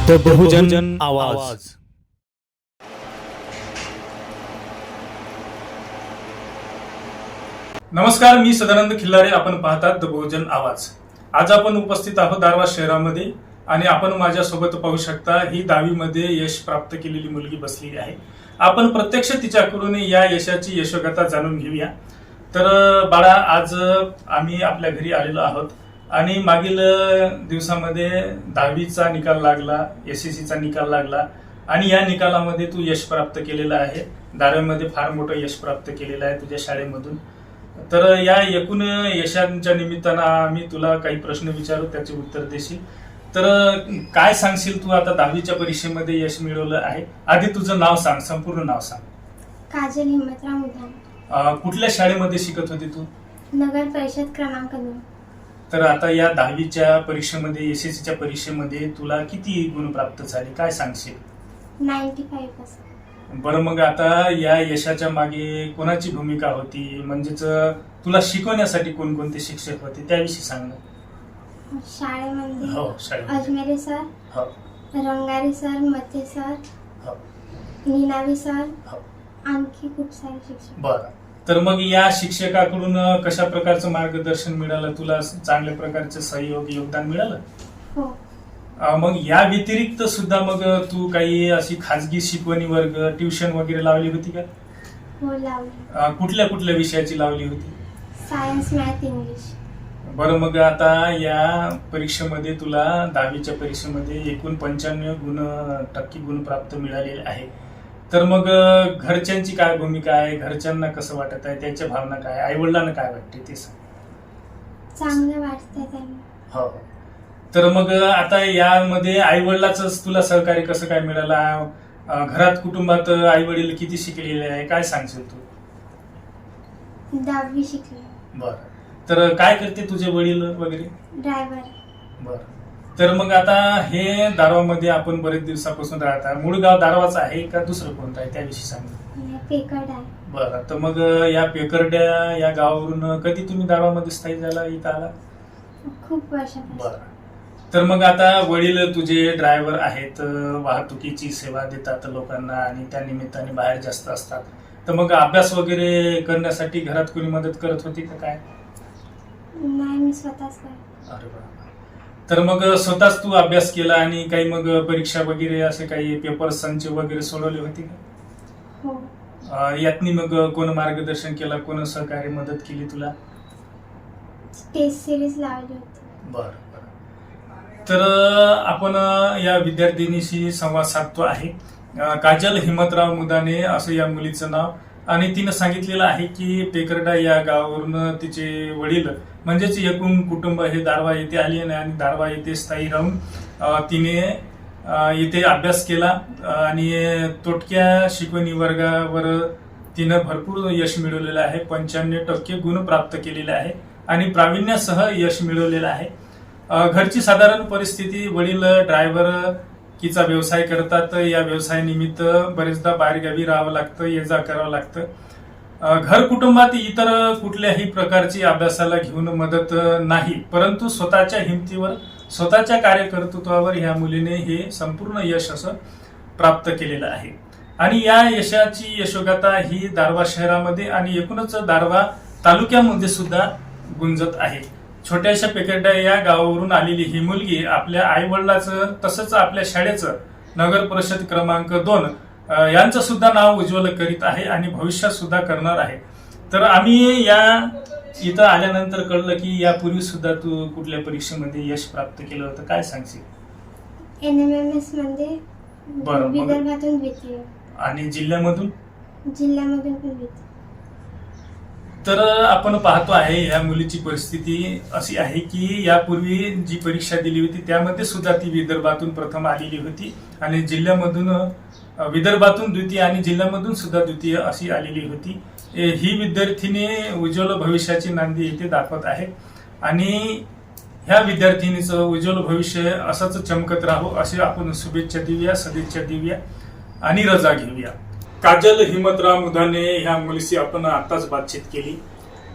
The बहुजन आवाज। नमस्कार, मी सदानंद खिल्लारे. आपण पाहतात द बहुजन आवाज. आज आपण उपस्थित आहोत दारवा शहरामध्ये आणि आपण माझ्यासोबत पाहू शकता ही 10वी मध्ये यश प्राप्त केलेली मुलगी बसलेली आहे. आपण प्रत्यक्ष तिच्याकडून या यशाची यशोगाथा जाणून घेऊया. तर बाळा, आज आम्ही आपल्या घरी आलेलो आहोत आणि मागील दिवसामध्ये 10वीचा निकाल लागला, SSCचा निकाल लागला आणि या निकालामध्ये तू यश प्राप्त केलेलं आहे. 10वीमध्ये फार मोठं यश प्राप्त केलेलं आहे तुझ्या शाळेमधून. तर या एकूण यशांच्या निमित्तानं आम्ही तुला काही प्रश्न विचारू, त्याचे उत्तर देशील. तर काय सांगशील तू? आता 10वीच्या परीक्षेमध्ये यश मिळवलं आहे. आधी तुझं नाव सांग, संपूर्ण नाव सांग. काजल हिम्मतराव मुधान. कुठल्या शाळेमध्ये शिकत होती तू? नगर परिषद क्रमांक 2. तर आता या 10वीच्या परीक्षेमध्ये, SSCच्या परीक्षेमध्ये तुला किती गुण प्राप्त झाले, काय सांगशील? 95%. बरं, मग आता या यशाच्या मागे कोणाची भूमिका होती? म्हणजेच तुला शिकवण्यासाठी कोणकोणते शिक्षक होते त्याविषयी सांग ना. शाळेमध्ये हो, शाळेमध्ये. अजमेरे सर, हो, रंगारी सर, मते सर, हो, निनावी सर, हो. आणखी खूप सारे शिक्षक. बरं, तर मग या शिक्षकाकडून कशा प्रकारचं मार्गदर्शन मिळालं तुला? चांगल्या प्रकारचं सहयोग, योगदान मिळालं? हो. मग या व्यतिरिक्त सुद्धा मग तू काही अशी खाजगी शिकवणी वर्ग, ट्युशन वगैरे लावली होती का? हो, लावली. कुठल्या कुठल्या विषयाची लावली होती? Science, math, English. बरं, मग आता या परीक्षेमध्ये तुला 10वीच्या परीक्षेमध्ये एकूण 95% गुण प्राप्त मिळालेले आहे. तर मग घरच्यांची काय भूमिका आहे? घरच्यांना कसं वाटत आहे? त्यांच्या भावना काय? आई वडिलांना काय वाटते ते सांग. चांगलं वाटतंय त्यांना. हो. तर मग आता यामध्ये आई वडिलांच तुला सहकार्य कसं काय मिळालं? घरात, कुटुंबात आई वडील किती शिकलेले आहे, काय सांगशील तू? 10वी शिकले. बरं, तर काय करते तुझे वडील वगैरे? ड्रायव्हर. बरं, तर मग आता हे दारवामध्ये आपण बरेच दिवसापासून राहता. मूळ गाव दारवाच आहे का दुसरं कोणतं आहे त्याविषयी सांग. पेकड आहे. बरं, तर मग या पेकरड्या या गावावरून कधी तुम्ही दारवामध्ये स्थायी झाला, इथं आला? खूप वर्षापासून. बरं, तर मग आता वडील तुझे ड्रायव्हर आहेत, वाहतुकीची सेवा देतात लोकांना आणि त्या निमित्ताने बाहेर जास्त असतात. तर मग अभ्यास वगैरे करण्यासाठी घरात कोणी मदत करत होती का काय? नाही, मी स्वतःच करते. अरे बाबा. तर मग स्वतःच तू अभ्यास केला आणि काही मग परीक्षा वगैरे असे काही पेपर संच वगैरे सोडवले होते का? हो. यातनी मग कोण मार्गदर्शन केलं, कोण सहकार्य मदत केली तुला? टेस्ट सिरीज लावली होती. बरं, तर आपण या विद्यार्थिनीशी संवाद साधतो आहे. काजल हिम्मतराव मुदाने असं या मुलीचं नाव, आणि तिनं सांगितलेलं आहे की पेकरडा या गावावरून तिचे वडील म्हणजेच एकूण कुटुंब हे दारवा येथे आले आणि दारवा येथे स्थायी राहून तिने इथे अभ्यास केला आणि तोटक्या शिकवणी वर्गावर तिनं भरपूर यश मिळवलेलं आहे. 95% गुण प्राप्त केलेले आहे आणि प्रावीण्यासह यश मिळवलेलं आहे. घरची साधारण परिस्थिती, वडील ड्रायव्हर कीचा व्यवसाय करतात. या व्यवसायानिमित्त बरेचदा बाहेरगावी राहावं लागतं, ये जा करावं लागतं. घर कुटुंबात इतर कुठल्याही प्रकारची अभ्यासाला घेऊन मदत नाही, परंतु स्वतःच्या हिमतीवर, स्वतःच्या कार्यकर्तृत्वावर ह्या मुलीने हे संपूर्ण यश असं प्राप्त केलेलं आहे. आणि या यशाची यशोगाथा ही दारवा शहरामध्ये आणि एकूणच दारवा तालुक्यामध्ये सुद्धा गुंजत आहे. छोट्याशा पेकरड्या या गावावरून आलेली ही मुलगी आपल्या आई वडिलांचं तसंच आपल्या शाळेचं नगर परिषद क्रमांक 2 यांचं सुद्धा नाव उज्ज्वल करीत आहे आणि भविष्यात सुद्धा करणार आहे. तर आम्ही या इथं आल्यानंतर कळलं की यापूर्वी सुद्धा तू कुठल्या परीक्षेमध्ये यश प्राप्त केलं होतं, काय सांगशील? NMMS मध्ये. बरं, मग विदर्भातून द्वितीय. आणि जिल्ह्यामधून? जिल्ह्यामधून पण द्वितीय. तर आपण पाहतो आहे या मुलीची परिस्थिती अशी आहे की यापूर्वी जी परीक्षा दिली होती त्यामध्ये सुद्धा ती विदर्भातून प्रथम आलेली होती आणि जिल्ह्यामधून, विदर्भातून द्वितीय आणि जिल्ह्यामधून सुद्धा द्वितीय अशी आलेली होती. ही विद्यार्थिनी उज्ज्वल भविष्याची नांदी येथे दाखवत आहे आणि ह्या विद्यार्थिनीचं उज्ज्वल भविष्य असंच चमकत राहो असे आपण शुभेच्छा देऊया, सदिच्छा देऊया आणि रजा घेऊया. काजल हिम्मतराव मुदाने ह्या मुलीशी आपण आताच बातचीत केली.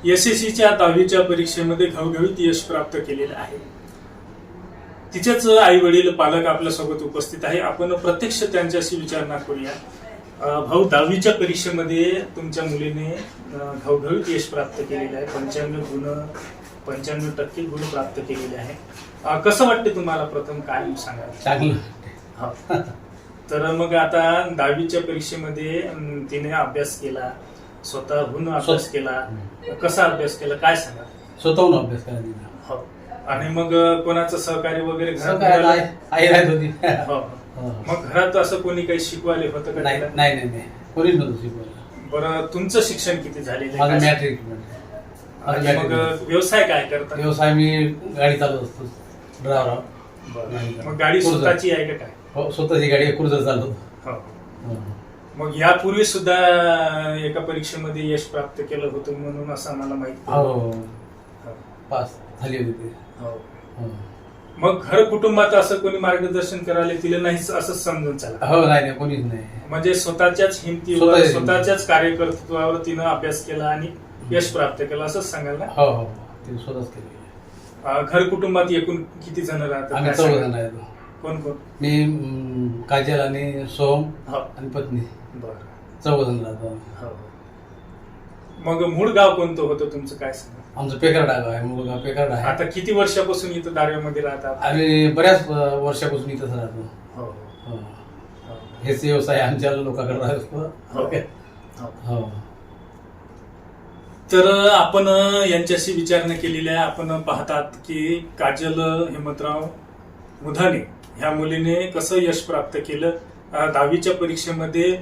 SSCच्या 10वीच्या परीक्षेमध्ये घवघवीत यश प्राप्त केलेलं आहे. तिचेच आई वडील पालक आपल्या सोबत उपस्थित आहे. आपण प्रत्यक्ष त्यांच्याशी विचारणा करूया. भाऊ, 10वीच्या परीक्षेमध्ये तुमच्या मुलीने घवघवीत यश प्राप्त केलेलं आहे. 95% गुण प्राप्त केलेले आहे. कसं वाटते तुम्हाला? प्रथम काय सांगा. चांगलं. हो. तर मग आता 10वीच्या परीक्षेमध्ये तिने अभ्यास केला, स्वतःहून अभ्यास केला. कसा अभ्यास केला काय सांगा. स्वतःहून अभ्यास करायला. हो. आणि मग कोणाचं सहकार्य वगैरे घरात सहकार्य मिळालं? आई राहत होती. हो. मग घरात असं कोणी काही शिकवायला होतं का नाही तिला? नाही नाही नाही. कोणीच नव्हतं शिकवायला. बरं, तुमचं शिक्षण किती झालेलं माझं आहे? मॅट्रिक. आणि मग व्यवसाय काय करता? व्यवसाय मी गाडी चालवत असतो, ड्रायव्हर. बरं. मग गाडी स्वतःची आहे का काय? हो, स्वतःची गाडी क्रुझर चालवतो. हो. मग यापूर्वी सुद्धा एका परीक्षेमध्ये यश प्राप्त केलं होतं म्हणून असं मला माहिती. हो, पास झाली होती ते. हो. हो. मग घर कुटुंबात असं कोणी मार्गदर्शन करायला तिला नाही असंच समजून चाललं? हो, नाही नाही, कोणीच नाही. म्हणजे स्वतःच्याच हिमतीवर, स्वतःच्याच कार्यकर्तृत्वावर तिनं अभ्यास केला आणि यश प्राप्त केलं असंच सांगाल ना? हो हो, ते स्वतःच केले. घर कुटुंबात एकूण किती जण राहतात? आम्ही काय 14 सांगाल? जण आहेत. कोण कोण? मी, काजल आणि सोम हो. आणि पत्नी, बरं. 14 जण राहतो. हो. मग मूळ गाव कोणतं होतं तुमचं काय सांगा? आमचं पेकरडा गाव आहे, मुलगा पेकरडा आहे. आता किती वर्षापासून इथं दारव्यामध्ये राहतात? आम्ही बऱ्याच वर्षापासून इथंच राहतो. हो. हो. हो. हेच व्यवसाय आमच्या लोकांकडे राहतो. हो. हो. तर आपण यांच्याशी विचारणा केलेली आहे. आपण पाहतात की काजल हिमतराव मुधाने ह्या मुलीने कसं यश प्राप्त केलं. 10वीच्या परीक्षेमध्ये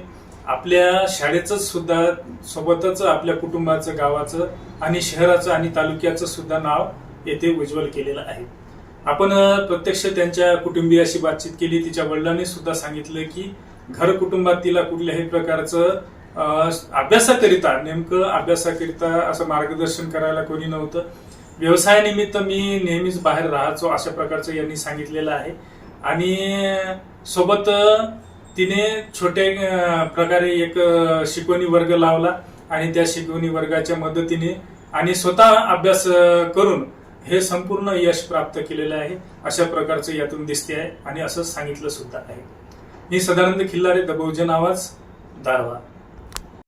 आपल्या शाळेचं सुद्धा सोबतच आपल्या कुटुंबाचं, गावाचं आणि शहराचं आणि तालुक्याचं सुद्धा नाव येथे उज्ज्वल केलेलं आहे. आपण प्रत्यक्ष त्यांच्या कुटुंबियाशी बातचीत केली. तिच्या वडिलांनी सुद्धा सांगितलं की घर कुटुंबात तिला कुठल्याही प्रकारचं अभ्यासाकरिता असं मार्गदर्शन करायला कोणी नव्हतं. व्यवसायानिमित्त मी नेहमीच बाहेर राहायचो अशा प्रकारचं यांनी सांगितलेलं आहे. आणि सोबत तिने छोटे प्रकारे एक शिकवणी वर्ग लावला आणि त्या शिकवणी वर्गाच्या मदतीने आणि स्वतः अभ्यास करून हे संपूर्ण यश प्राप्त केलेलं आहे अशा प्रकारचं यातून दिसते आहे आणि असं सांगितलं सुद्धा आहे. मी सदानंद खिल्लारे, द बहुजन आवाज, दारवा.